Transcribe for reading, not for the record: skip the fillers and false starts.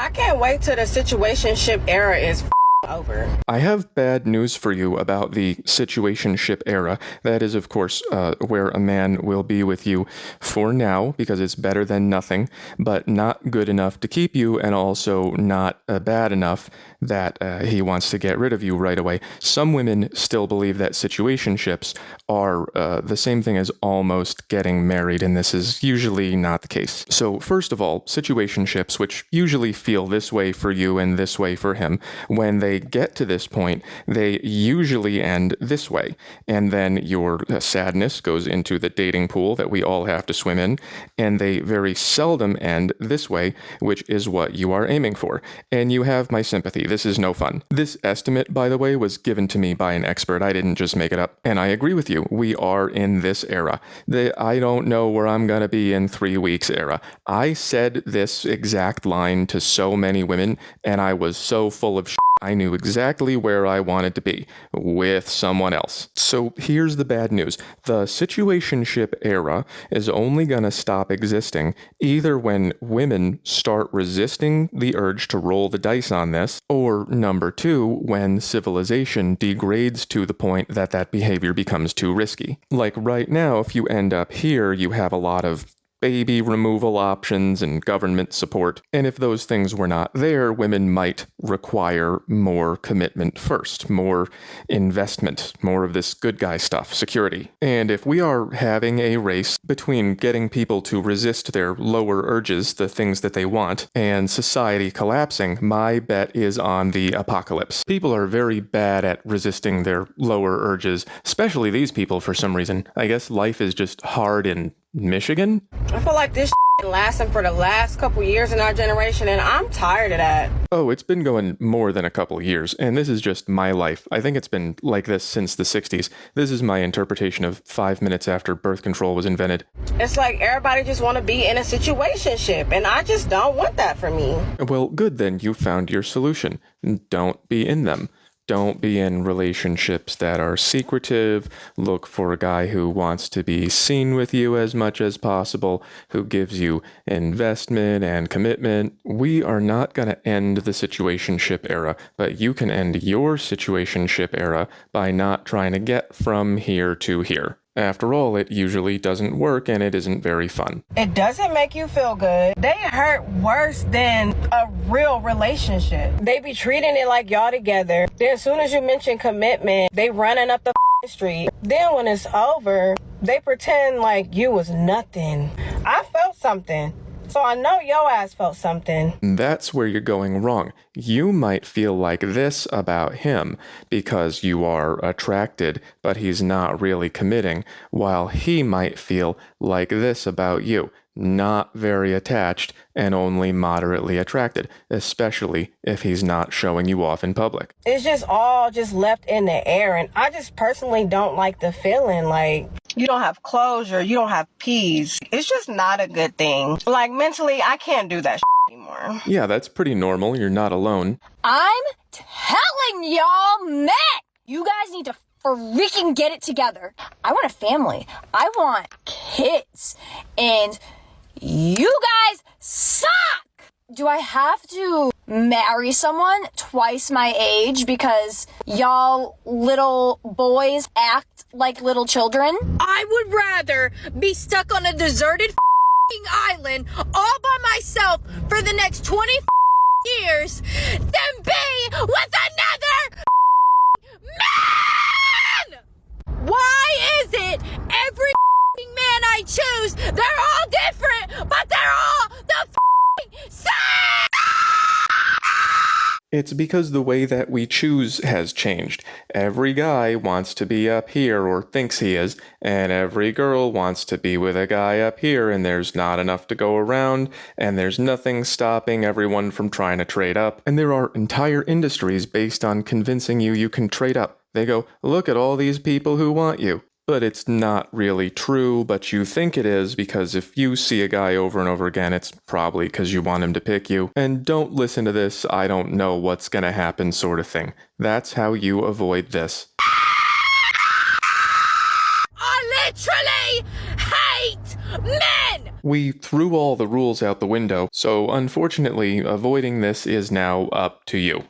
I can't wait till the situationship era is over. I have bad news for you about the situationship era. That is, of course, where a man will be with you for now, because it's better than nothing, but not good enough to keep you, and also not bad enough that he wants to get rid of you right away. Some women still believe that situationships are the same thing as almost getting married, and this is usually not the case. So first of all, situationships, which usually feel this way for you and this way for him, when they get to this point, they usually end this way. And then your sadness goes into the dating pool that we all have to swim in, and they very seldom end this way, which is what you are aiming for. And you have my sympathy. This is no fun. This estimate, by the way, was given to me by an expert. I didn't just make it up. And I agree with you. We are in this era. The I don't know where I'm going to be in 3 weeks era. I said this exact line to so many women, and I was so full of shit. I knew exactly where I wanted to be, with someone else. So here's the bad news. The situationship era is only going to stop existing either when women start resisting the urge to roll the dice on this, or number two, when civilization degrades to the point that that behavior becomes too risky. Like right now, if you end up here, you have a lot of baby removal options and government support. And if those things were not there, women might require more commitment first, more investment, more of this good guy stuff, security. And if we are having a race between getting people to resist their lower urges, the things that they want, and society collapsing, my bet is on the apocalypse. People are very bad at resisting their lower urges, especially these people for some reason. I guess life is just hard in Michigan? I feel like this lasting for the last couple years in our generation, and I'm tired of that. Oh, it's been going more than a couple years, and this is just my life. I think it's been like this since the 60s. This is my interpretation of 5 minutes after birth control was invented. It's like everybody just want to be in a situationship, and I just don't want that for me. Well, good then, you found your solution. Don't be in them. Don't be in relationships that are secretive. Look for a guy who wants to be seen with you as much as possible, who gives you investment and commitment. We are not going to end the situationship era, but you can end your situationship era by not trying to get from here to here. After all, it usually doesn't work and it isn't very fun. It doesn't make you feel good. They hurt worse than a real relationship. They be treating it like y'all together. Then as soon as you mention commitment, they running up the street. Then when it's over, they pretend like you was nothing. I felt something. So I know your ass felt something. That's where you're going wrong. You might feel like this about him because you are attracted, but he's not really committing, while he might feel like this about you. Not very attached and only moderately attracted, especially if he's not showing you off in public. It's just all just left in the air, and I just personally don't like the feeling like you don't have closure, you don't have peace. It's just not a good thing. Like mentally, I can't do that anymore. Yeah, that's pretty normal. You're not alone. I'm telling y'all, man, you guys need to freaking get it together. I want a family. I want kids. And you guys suck! Do I have to marry someone twice my age because y'all little boys act like little children? I would rather be stuck on a deserted island all by myself for the next 20 years than be with another man! Why is it every man I choose, they're all different, but they're all the same? It's because the way that we choose has changed. Every guy wants to be up here or thinks he is, and every girl wants to be with a guy up here, and there's not enough to go around, and there's nothing stopping everyone from trying to trade up. And there are entire industries based on convincing you can trade up. They go, look at all these people who want you. But it's not really true, but you think it is because if you see a guy over and over again, it's probably because you want him to pick you. And don't listen to this, I don't know what's gonna happen sort of thing. That's how you avoid this. I literally hate men! We threw all the rules out the window, so unfortunately, avoiding this is now up to you.